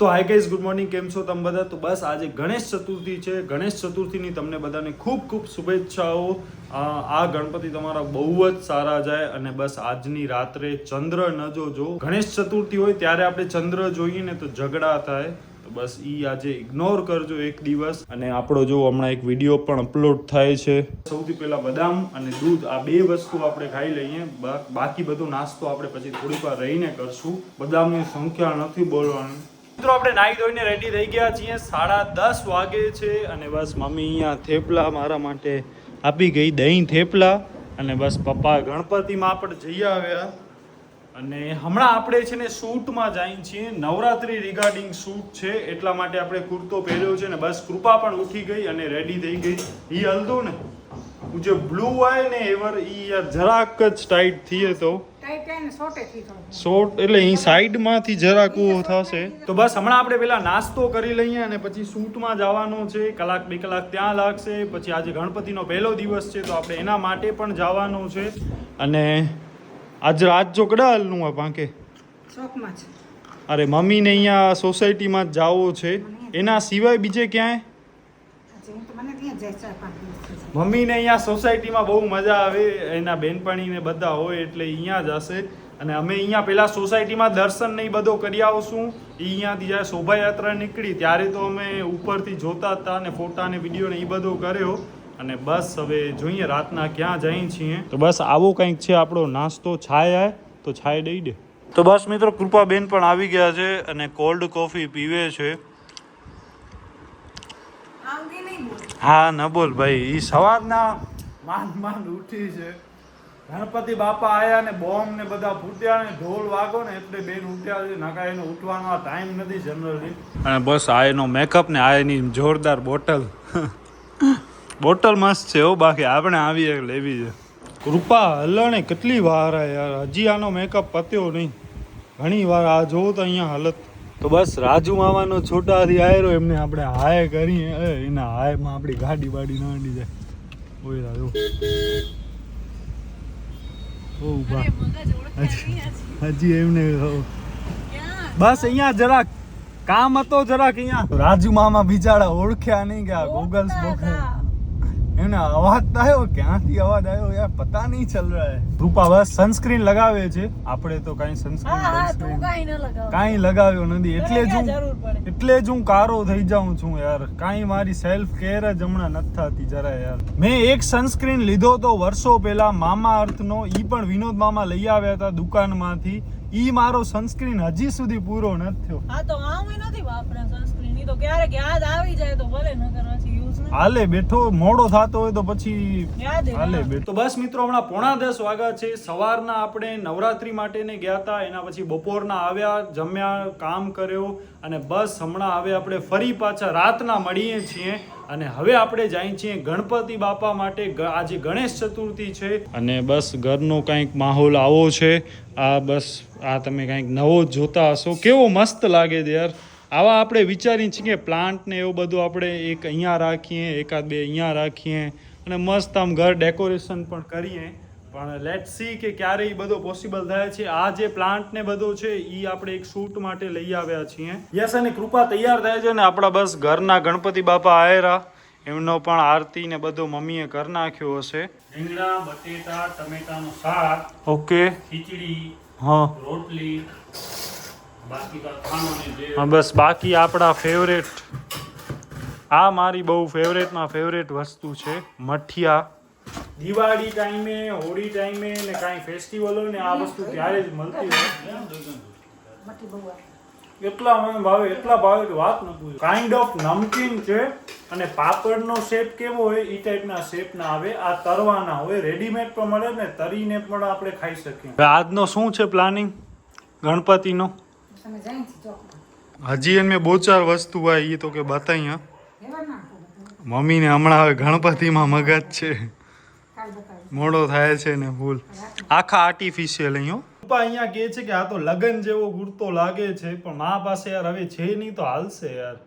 તો hi guys, good morning. કેમ છો તમે બધા? તો બસ આજે ગણેશ ચતુર્થી છે. ગણેશ ચતુર્થીની તમને બધાને ખૂબ ખૂબ શુભેચ્છાઓ. આ ગણપતિ તમારા બહુ જ સારા જાય અને બસ આજની રાત્રે ચંદ્ર ન જોજો. ગણેશ ચતુર્થી હોય ત્યારે આપણે ચંદ્ર જોઈએ ને તો ઝઘડા થાય, તો બસ ઈ આજે ઇગ્નોર કરજો એક દિવસ. અને આપણો જો હમણાં એક વિડીયો પણ અપલોડ થાય છે. સૌથી પહેલા બદામ અને દૂધ આ બે વસ્તુ આપણે ખાઈ લઈએ. બાકી બધો નાસ્તો આપણે પછી થોડીક વાર રહીને કરશું. બદામની સંખ્યા નથી બોલવાની. મિત્રો આપણે નાહી ધોઈને રેડી થઈ ગયા છીએ. 10:30 વાગે છે અને બસ મમ્મી અહીંયા થેપલા મારા માટે આપી ગઈ, દહીં થેપલા. અને બસ પપ્પા ગણપતિમાં આપણે જઈ આવ્યા અને હમણાં આપણે છે ને શૂટમાં જઈએ છીએ. નવરાત્રી રિગાર્ડિંગ શૂટ છે એટલા માટે આપણે કુર્તો પહેર્યો છે ને બસ કૃપા પણ ઉઠી ગઈ અને રેડી થઈ ગઈ. ઈ હલતો ને જે બ્લુ હોય ને એવર ઈ યાર જરાક જ ટાઈટ થઈએ તો શોર્ટ એટલે અહીં સાઈડમાંથી જરાક થશે. તો બસ હમણાં આપણે પેલા નાસ્તો કરી લઈએ અને પછી શૂટમાં જવાનું છે. 1-2 કલાક ત્યાં લાગશે. પછી આજે ગણપતિનો પહેલો દિવસ છે તો આપણે એના માટે પણ જવાનું છે. અને આજ રાત જો કડાલનું હોય પાંકે ચોકમાં છે. અરે મમ્મીને અહીંયા સોસાયટીમાં જ જાવું છે. એના સિવાય બીજે ક્યાંય મમ્મીને અહીંયા સોસાયટીમાં બહુ મજા આવે. એના બેનપણીને બધા હોય એટલે અહીંયા જ હશે. અને અમે અહીંયા પેલા સોસાયટીમાં દર્શન ને બધો કરી આવશું. અહીંયાથી જ્યારે શોભાયાત્રા નીકળી ત્યારે તો અમે ઉપરથી જોતા હતા અને ફોટા ને વિડીયો ને એ બધો કર્યો. અને બસ હવે જોઈએ રાતના ક્યાં જઈએ છીએ. તો બસ આવો કંઈક છે આપણો નાસ્તો. છાય તો છાય દઈ દે. તો બસ મિત્રો કૃપાબેન પણ આવી ગયા છે અને કોલ્ડ કોફી પીવે છે. હા ન બોલ ભાઈ, ઈ સવારના માંડ ઉઠી છે. ગણપતિ બાપા આયા ને બોમ્બ ને બધા ફૂટ્યા ને ઢોલ વાગો ને એટલે બેન ઉઠ્યા છે. નકા એનો ઉઠવાનો ટાઈમ નથી જનરલી. અને બસ આ એનો મેકઅપ ને આ એની જોરદાર બોટલ બોટલ મસ્ત છે હો. બાકી આપણે આવી લેવી છે. કૃપા હલણે કેટલી વાર યાર, હજી આનો મેકઅપ પત્યો નહીં. ઘણી વાર આ જોવો તો અહીંયા હાલત. તો બસ રાજુ મામાનો છોટાથી આયરો એમને આપણે હાય કરીએ. એના હાયમાં આપણી ગાડી બાડી ન અંડી જાય. ઓય રાજુ ઓ બા હજી એમને બસ અહીંયા જરાક કામ હતો. જરાક અહીંયા રાજુ મામા બિચારા ઓળખ્યા નહીં કે આ ગોગલ્સ બોગલ્સ એના અવાજ આવ્યો. ક્યાંથી અવાજ આવ્યો યાર પતા નહીં ચલ રહા હે. રૂપા બસ સનસ્ક્રીન લગાવે છે. આપણે તો કાંઈ સનસ્ક્રીન કાંઈ લગાવ્યો નથી એટલે જ હું કારો થઈ જાઉં છું યાર. કાંઈ મારી સેલ્ફ કેર જ હમણાં નથી થતી જરા યાર. મેં એક સનસ્ક્રીન લીધો તો વર્ષો પહેલા મામા અર્થનો. ઈ પણ વિનોદ મામા લઈ આવ્યા હતા દુકાનમાંથી. ઈ મારો સનસ્ક્રીન હજી સુધી પૂરો નથી થયો. હા તો આમ નથી વાપરા સનસ્ક્રીન. ઈ તો ક્યારેક યાદ આવી જાય તો ભલે નકર પછી યુઝ ન હાલે. બેઠો મોડો થતો હોય તો પછી યાદ હાલે બેઠો. તો બસ મિત્રો હમણાં 9:45 વાગ્યા છે. સવારના આપણે નવરાત્રી માટે ને ગયા હતા. એના પછી બપોરના આવ્યા, જમ્યા, કામ કર્યો અને બસ હમણાં હવે આપણે ફરી પાછા રાતના મળીએ છીએ. અને હવે આપણે જઈએ છીએ ગણપતિ બાપા માટે. આજે ગણેશ ચતુર્થી છે અને બસ ઘરનો કંઈક માહોલ આવો છે. આ બસ આ તમે કંઈક નવો જોતા હશો. કેવો મસ્ત લાગે છે યાર. આવા આપણે વિચારીએ છીએ કે પ્લાન્ટ ને એવું બધું આપણે એક અહીંયા રાખીએ, એકાદ બે અહીંયા રાખીએ અને મસ્ત આમ ઘર ડેકોરેશન પણ કરીએ. પણ લેટ સી કે ક્યારે એ બધો પોસિબલ થાય છે. આ જે પ્લાન્ટ ને બધો છે એ આપણે એક શૂટ માટે લઈ આવ્યા છીએ. યસ અને કૃપા તૈયાર થાય છે ને આપણા બસ ઘરના ગણપતિ બાપા આયરા. એમનો પણ આરતી ને બધો મમ્મીએ કરી નાખ્યો હશે. રીંગણા, બટેટા, ટમેટાનું શાક, ઓકે, ખીચડી, હા, રોટલી, બાકી તો ખાવાનું જે હા બસ બાકી આપણા ફેવરેટ. આ મારી બહુ ફેવરેટમાં ફેવરેટ વસ્તુ છે મઠિયા. દિવાળી ટાઈમે, હોળી ટાઈમે ને કાંઈ ફેસ્ટિવલ હોય ને આ વસ્તુ ત્યારે જ મળતી હોય. એટલા મને ભાવે, એટલા ભાવે કે વાત ન પૂછો. કાઇન્ડ ઓફ નમકીન છે અને પાપડનો શેપ કેવો હોય એ ટાઈપના શેપના આવે. આ તરવાના હોય, રેડીમેડ પણ મળે ને તરીને પણ આપણે ખાઈ શકીએ. આજનો શું છે પ્લાનિંગ ગણપતિનો? હજી એને બહુ ચાર વસ્તુ હોય એ તો કે બતાવી. મમ્મીને હમણાં હવે ગણપતિમાં મગજ છે. મોડો થાય છે ને ફૂલ આખા આર્ટિફિશિયલ અહીંયા કહે છે કે આ તો લગન જેવો ગુરતો લાગે છે. પણ મા પાસે યાર હવે છે નહીં તો હાલશે યાર.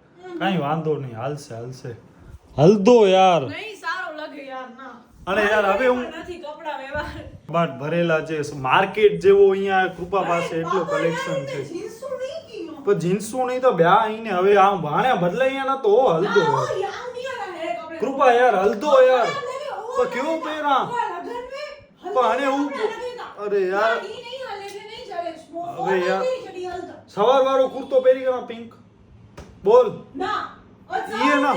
કાંઈ વાંધો નહીં, હાલશે હલદો યાર. નહીં સારો લાગે યાર ના. અને યાર હવે હું નથી કપડા વ્યવહાર બટ ભરેલા છે માર્કેટ જેવો અહીંયા કૃપા પાસે એટલો કલેક્શન છે. પણ જીન્સું નહીં તો બ્યા આઈને હવે આમ ભાણે બદલાઈ ના તો હલતો કૃપા યાર હલતો યાર પણ કેવું પહેરા પણ આને હું અરે યાર હવે યાર સવાર વાળો કુર્તો પહેરી ગયો પિંક બોલ ઈ ના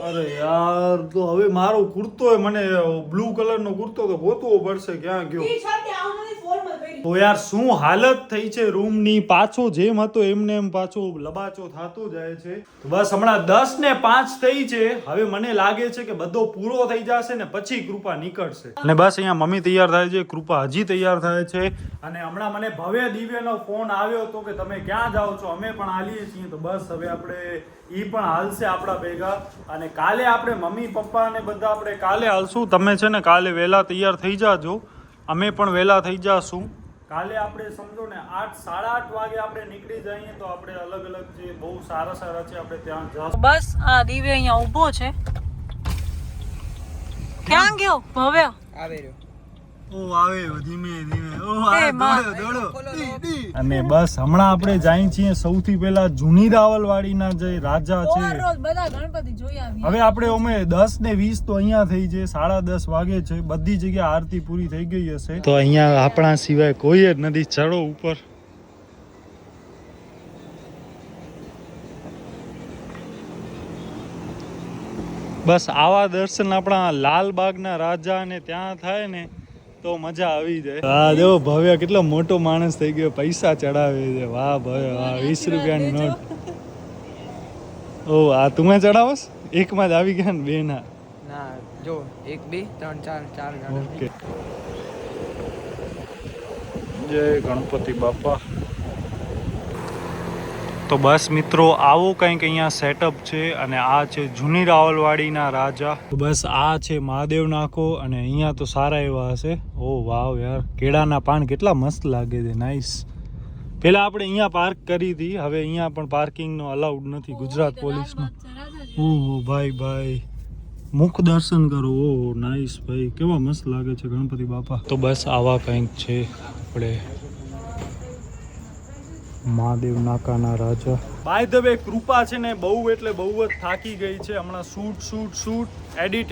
અરે યાર તો હવે મારો કુર્તો મને બ્લુ કલર નો કુર્તો તો ગોતવો પડશે ક્યાં ગયો તો યાર શું હાલત થઈ છે રૂમ ની પાછો જેમ હતો એમને એમ પાછો લબાચો થતો જાય છે બસ હમણાં 10:05 થઈ છે હવે મને લાગે છે કે બધો પૂરો થઈ જશે ને પછી કૃપા નીકળશે અને બસ અહીંયા મમ્મી તૈયાર થાય છે કૃપા હજી તૈયાર થાય છે અને હમણાં મને ભવ્ય દિવ્યનો ફોન આવ્યો હતો કે તમે ક્યાં જાઓ છો અમે પણ હાલીએ છીએ તો બસ હવે આપણે ઈ પણ હાલશે આપણા ભેગા અને કાલે આપણે મમ્મી પપ્પા ને બધા આપણે કાલે હાલશું તમે છે ને કાલે વહેલા તૈયાર થઈ જાજો અમે પણ વહેલા થઈ જાશું કાલે આપણે સમજો ને 8:30 વાગે આપણે નીકળી જઈએ તો આપણે અલગ અલગ જે બહુ સારા સારા છે આપણે ત્યાં જશું બસ આ દિવ્ય અહીંયા ઊભો છે ક્યાં ગયો ભવ્ય આવે રહ્યો ઓ આવે ધીમે ધીમે ઓ એ આવે માં. દોડો અને બસ હમણાં આપણે જઈએ છીએ સૌથી પહેલા જૂની રાવલવાડીના જે રાજા છે રોજ બધા ગણપતિ જોઈ આવી હવે આપણે અમે 10:20 તો અહીંયા થઈ છે 10:30 વાગે છે બધી જગ્યાએ આરતી પૂરી થઈ ગઈ હશે તો અહીંયા આપણા સિવાય કોઈ જ નથી ચડો ઉપર બસ આવા દર્શન આપણા લાલબાગના રાજાને ત્યાં થાય ને તો મજા આવી જાય હા જો ભવ્ય કેટલો મોટો માણસ થઈ ગયો પૈસા ચડાવે છે વાહ ભવ્ય વાહ 20 રૂપિયાની નોટ ઓ આ તું ચડાવસ એકમાં જ આવી ગયા ને બે ના ના જો 1 2 3 4 4 ઓકે જય ગણપતિ બાપા તો બસ મિત્રો આવો કંઈક અહીંયા સેટઅપ છે અને આ છે જૂની રાવલવાડીના રાજા તો બસ આ છે મહાદેવ નાકો અને અહીંયા તો સારા એવા હશે ઓ વાવ યાર કેળાના પાન કેટલા મસ્ત લાગે છે નાઈસ પેલા આપણે અહીંયા પાર્ક કરી હતી હવે અહીંયા પણ પાર્કિંગનો અલાઉડ નથી ગુજરાત પોલીસનો ઓહો ભાઈ ભાઈ મુખ દર્શન કરો ઓહો નાઈસ ભાઈ કેવા મસ્ત લાગે છે ગણપતિ બાપા તો બસ આવા કંઈક છે આપણે મહાદેવ નાકાના રાજા બાય ધ વે કૃપા છે ને બહુ એટલે બહુ જ થાકી ગઈ છે હમણાં શૂટ એડિટ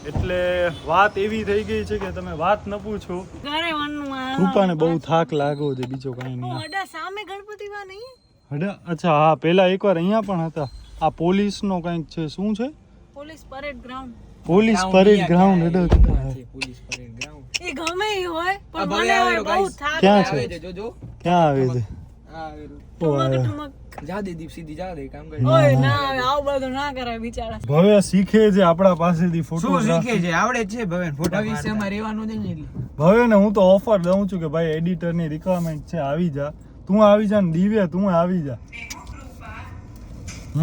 એટલે વાત એવી થઈ ગઈ છે કે તમે વાત ન પૂછો ઘરે વનનું કૃપાને બહુ થાક લાગ્યો છે બીજો કાંઈ નહીં અડા સામે ગણપતિવા નહીં અડા અચ્છા હા પેલા એકવાર અહીંયા પણ હતા આ પોલીસનો કંઈક છે શું છે police parade ground police parade ground police parade ground એ ગમે ઈ હોય આ પણ ભલે મને આવેલો બહુ guys. થાક ક્યાં આવે છે છે જોજો ક્યાં આવે છે આ આવેલું ઓ આવે. ઠમક જા દે દીપ સીધી જા દે કામ કર ઓય ના આવે આવું બધું ના કરાય બિચારા ભવ્ય શીખે છે આપણા પાસેથી શું ફોટોગ્રાફી શીખે છે આવડે જ છે ભવન ફોટા વિષયમાં રહેવાનું છે ને એટલે ભવ્યને હું તો ઓફર દઉં છું કે ભાઈ એડિટરની રિક્વાયરમેન્ટ છે આવી જા તું આવી જા ને દિવ્ય તું આવી જા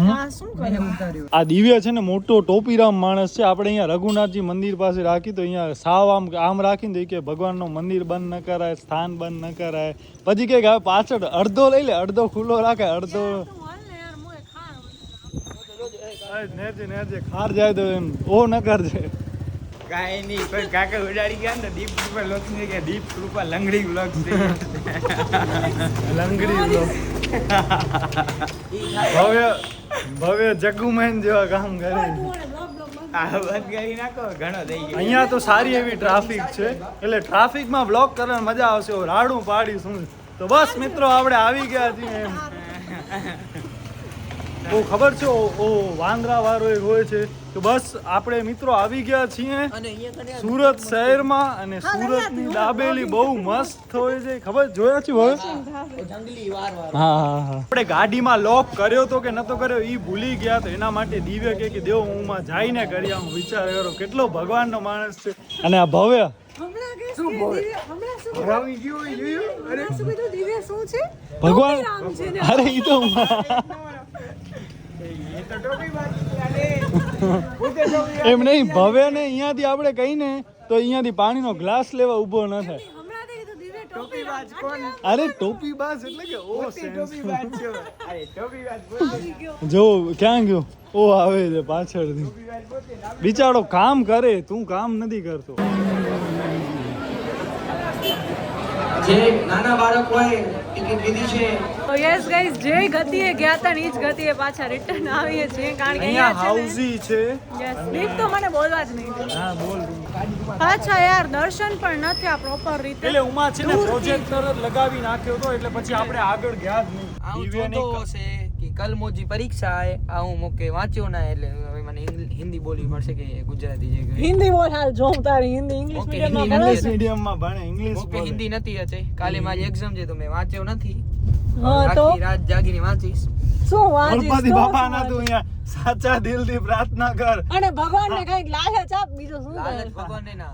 આ શું કરે મને ઉતાર્યો આ દિવ્ય છે ને મોટો ટોપીરામ માણસ છે આપણે અહીંયા રઘુનાથજી મંદિર પાસે રાખી તો અહીંયા સાવ આમ રાખીને દઈએ કે ભગવાનનું મંદિર બંધ ન કરાય સ્થાન બંધ ન કરાય પછી કે હવે પાછળ અડધો લઈ લે અડધો ખુલ્લો રાખે અડધો તું હાલ ને યાર મોય ખાણ નેજે ખાર જાય તો એમ ઓ ન કરજે કાઈ નહીં કોઈ કાકા ઉડાડી ગયા ને દીપ કૃપા લોક ને કે દીપ કૃપા લંગડી વ્લોગ છે લંગડી લો ભવ્ય જગ્ગુમેન જેવા કામ કરે તું મને બ્લોક આ બંધ કરી નાખો ઘણો થઈ ગયો અહીંયા તો સારી એવી ટ્રાફિક છે એટલે ટ્રાફિકમાં બ્લોક કરવાની મજા આવશે રાડું પાડી શું તો બસ મિત્રો આપણે આવી ગયા છીએ એમ ઓ ખબર છે ઓ વાંદરા વાળો એક હોય છે તો બસ આપણે મિત્રો આવી ગયા છીએ અને અહીંયા કને સુરત શહેરમાં અને સુરતની દાબેલી બહુ મસ્ત હોય છે ખબર જોયા છે હવે જંગલી વાર હા આપણે ગાડીમાં લોક કર્યો તો કે નતો કર્યો ઈ ભૂલી ગયા તો એના માટે દિવ્ય કે દેવ હું માં જઈને કરી આવું વિચાર કરો કેટલો ભગવાનનો માણસ છે અને આ ભવ્ય હમણાં કે શું બોલ હમણાં શું હરાવી ગયો જોયું અરે શું કીધું દિવ્ય શું છે ભગવાન રામ છે ને અરે ઈ તો એ તો ટોપી બાકી ચાલે પોતે ટોપી એમ નહીં ભવ્ય ને અહીંયાથી આપણે કહીને તો અહીંયાથી પાણીનો ગ્લાસ લેવા ઊભો ન થાય હમણાં તે કીધું દિવ્ય ટોપી બાજ કોણ અરે ટોપી બાસ એટલે કે ઓ પોતે સેન્સ ટોપી બાજ છો અરે ટોપી બાજ પોતે આવી ગયો જો ક્યાં ગયો ઓ આવે છે પાછળથી ટોપી બાજ પોતે ના બિચારો કામ કરે તું કામ નથી કરતો જે નાના બાળકોએ ટિકિટ લીધી છે તો યસ ગાઈઝ જે ગતિએ ગયા હતા ને એ જ ગતિએ પાછા રિટર્ન આવીએ છીએ કારણ કે અહીંયા અહીંયા છે હાઉસી છે યસ દીપ તો મને બોલવા જ નહીં દે. હા બોલ પાછા યાર દર્શન પણ ન થયા પ્રોપર રીતે એટલે ઉમા છે ને પ્રોજેક્ટર જ લગાવી નાખ્યો હતો એટલે પછી આપણે આગળ ગયા જ નહીં આવું દિવ્યાની જોતો હશે કે કલ મોજી પરીક્ષા હે આ હું મોકે વાંચ્યો ના એટલે હવે મને હિન્દી બોલવી પડશે કે ગુજરાતી જે કે હિન્દી બોલ હાલ જો તારી હિન્દી ઇંગ્લિશ ઓકે, મીડિયમમાં હિન્દી ભણે ઇંગ્લિશ છે મીડિયમમાં ભણે ઇંગ્લિશ મોકે બોલે હિન્દી નથી અચે કાલે મારી એક્ઝામ છે તો મેં વાંચ્યો નથી હા તો આખી રાત જાગીને વાંચીશ શું વાંચીશ ગણપતિ તો બાપા શું ના તું વાંચીશ? અહીંયા સાચા દિલથી પ્રાર્થના કર અને ભગવાનને કઈક લાલચ આપ બીજું શું લાલચ કરે ભગવાનને ના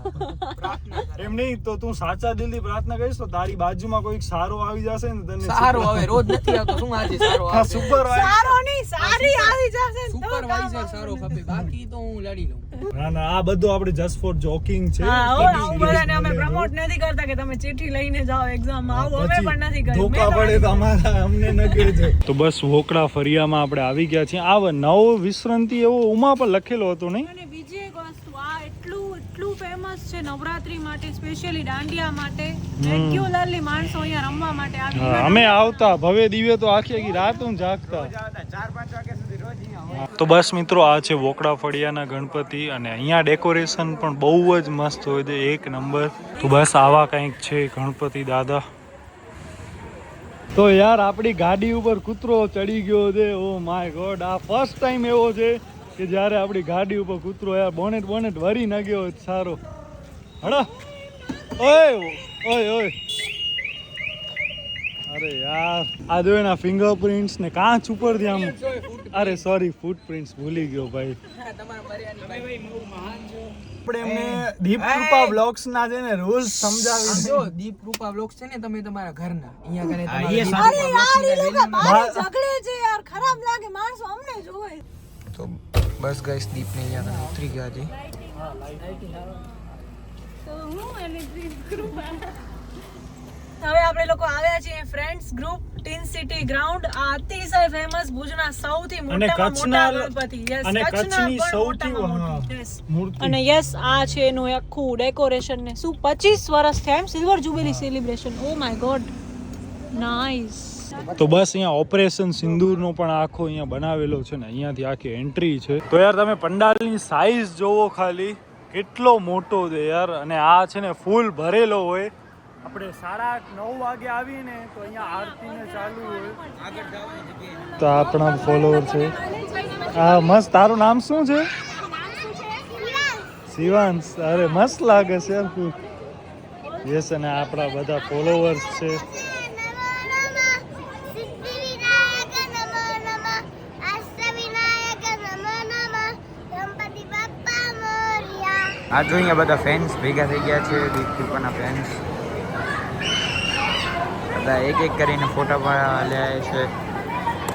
પ્રાર્થના કર એમ નહીં તો તું સાચા દિલથી પ્રાર્થના કરીશ તો તારી બાજુમાં કોઈક સારો આવી જશે ને તને સારો હવે રોજ નથી આવતો શું આજે સારો હા આવશે સુપરવાઇઝર સારો નહીં સારી આવી જશે ને તો કામ સુપરવાઇઝર આવશે. સારો ખપે બાકી તો હું લડી લઉં ના ના આ બધું આપણે જસ્ટ ફોર જોકિંગ છે હા હો કદી આવું serious બધાને અમે નહીં લેવું. પ્રમોટ નથી કરતા કે તમે ચિઠ્ઠી લઈને જાઓ એક્ઝામ માં આવું અમે પછી પણ નથી કર્યું ધોકા પડે તો અમારા અમને ન કહેજો તો બસ વોકડા ફરિયામાં આપણે આવી ગયા છીએ આ નવો વિશ્રાંતિ એવો ઉમા પર લખેલો હતો નહીં અને બીજી એક વસ્તુ આ એટલું ફેમસ છે નવરાત્રી માટે સ્પેશિયલી દાંડિયા માટે રેગ્યુલરલી માણસો અહીંયા રમવા માટે આવી હા, અમે આવતા ભવે દિવ્ય તો આખી આખી રાત હું જાગતા 4-5 વાગ્યા સુધી રોજ અહીંયા હોય. તો બસ મિત્રો આ છે વોકડા ફળિયાના ગણપતિ અને અહીંયા ડેકોરેશન પણ બહુ જ મસ્ત હોય છે એક નંબર તો બસ આવા કંઈક છે ગણપતિ દાદા તો યાર આપણી ગાડી ઉપર કૂતરો ચડી ગયો છે ઓ માય ગોડ આ ફર્સ્ટ ટાઈમ એવો છે કે જ્યારે આપણી ગાડી ઉપર કૂતરો યાર બોનેટ વરી ન ગયો હોય તો સારો હડો ઓય ઓય ઓય અરે યાર આ જો એના ફિંગરપ્રિન્ટ્સ ને કાચ ઉપરથી આમ અરે સોરી ફૂટપ્રિન્ટ્સ ભૂલી ગયો ભાઈ આપણે એમને દીપ કૃપા બ્લોગ્સ ના છે ને રૂલ્સ સમજાવી જો દીપ રૂપા બ્લોગ્સ છે ને તમે તમારા ઘરના અહીંયા હા, એ કને અરે યાર એ લોકો બહાર બા- ઝઘડે છે યાર ખરાબ લાગે માણસો અમને જોવે તો બસ ગાઈસ દીપ ને અહીંયા કને ઉતરી ગયા છે તો હું અને દીપ કૃપા હવે આપણે લોકો આવ્યા છીએ friends group tin city ground આ અતિશય ફેમસ ભુજના સૌથી અને મોટામાં કચ્છના મોટા ગણપતિ યસ અને કચ્છના કચ્છની પણ સૌથી મોટામાં હા, મોટી yes. મૂર્તિ અને યસ આ છે એનું આખું ડેકોરેશન ને શું 25 વર્ષ થયા એમ silver jubilee celebration oh my god nice તો બસ અહીંયા ઓપરેશન સિંદૂરનો પણ આખો અહીંયા બનાવેલો છે ને અહીંયાથી આખી એન્ટ્રી છે તો યાર તમે પંડાલની સાઈઝ જોવો ખાલી કેટલો મોટો છે યાર અને આ છે ને ફૂલ ભરેલો હોય આપણે 9:30 વાગે આવીને તો અહીંયા આરતીને ચાલુ હોય તો આપણા ફોલોવર છે આ મસ્ત તારું નામ શું છે શિવાંશ અરે મસ્ત લાગે છે યાર તું યસ અને આપણા બધા ફોલોવર્સ છે આ જો અહીંયા બધા ફેન્સ ભેગા થઈ ગયા છે દીપ કૃપાના ફેન્સ બધા એક કરીને ફોટા પણ લે છે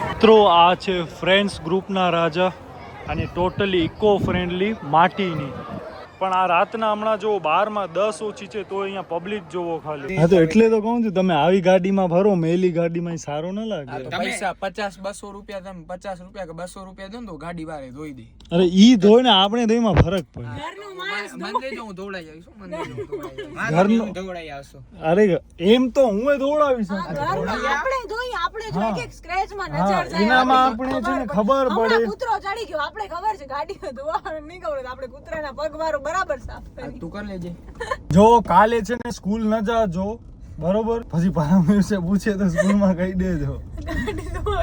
મિત્રો આ છે ફ્રેન્ડ્સ ગ્રુપના રાજા અને ટોટલી ઇકો ફ્રેન્ડલી માટીની પણ આ રાતના હમણાં જો 12 માં 10 ઓછી છે તો અહીંયા પબ્લિક જોવો ખાલી હા તો એટલે તો કહું છું તમે આવી ગાડીમાં ભરો મેલી ગાડીમાં સારો ન આ લાગે તો પૈસા 50-200 રૂપિયા તમે 50 રૂપિયા કે 200 રૂપિયા દો ને તો ગાડી વારે ધોઈ દે અરે ઈ ધોય ને આપણે તો એમાં ફરક પડે ઘરનું માણસ મન લેજો હું ધોવડાઈ આવીશ મન લેજો હું ધોવડાઈ ઘરનું દોડાઈ આવશો અરે એમ તો હું દોડાવી શકું ઘરમાં આપણે જોઈએ આપણે જો એક એક સ્ક્રેચ માં હા, નજર જાય એનામાં આપણે આપણે છે ને ખબર ખબર પડે. હમણાં કૂતરો ચડી ગયો આપણે ખબર છે ગાડીમાં ધોવાનું નહીં ખબર આપણે કૂતરાના પગ વારો બરાબર સાફ કરી તું કર લેજે જો કાલે છે ને સ્કૂલ ન જાજો બરોબર પછી પરમહંસે પૂછે તો સ્કૂલમાં કહી દેજો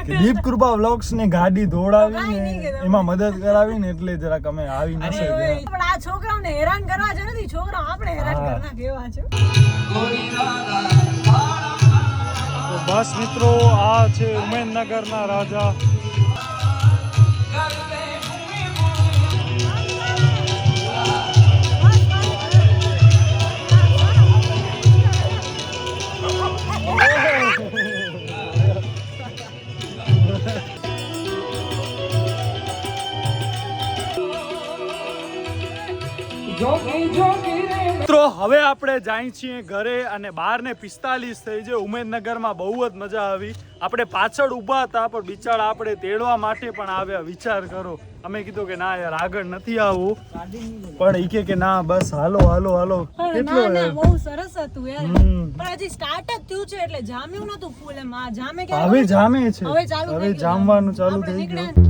કે દીપ કૃપા વ્લોગ્સ ને ગાડી દોડાવીને એમાં મદદ કરાવીને એટલે જરાક અમે આવી ન શક્યા પણ આ છોકરાઓને હેરાન કરવા જ નથી છોકરાઓ આપણે હેરાન હા. કરના કેવા છે તો બસ મિત્રો આ છે ઉમેદનગરના રાજા મિત્રો હવે આપણે જાય છીએ ઘરે અને 12:45 થઈ છે ઉમેદનગરમાં બહુ જ મજા આવી આપણે પાછળ ઊભા હતા પણ બિચારા આપણે તેડવા માટે પણ આવ્યા વિચાર કરો અમે કીધું કે ના યાર આગળ નથી આવવું, પણ ઈ કે ના બસ હાલો હાલો હાલો. કેટલો ના યાર. બહુ સરસ હતું યાર. હમ. પણ હજી સ્ટાર્ટ જ થયું છે એટલે જામ્યું નતું ફૂલ એમ. આ જામે ક્યારે? હવે જામે છે, હવે ચાલુ થઈ હવે ગયું. જામવાનું ચાલુ આપણે થઈ નીકળ્યા ગયું.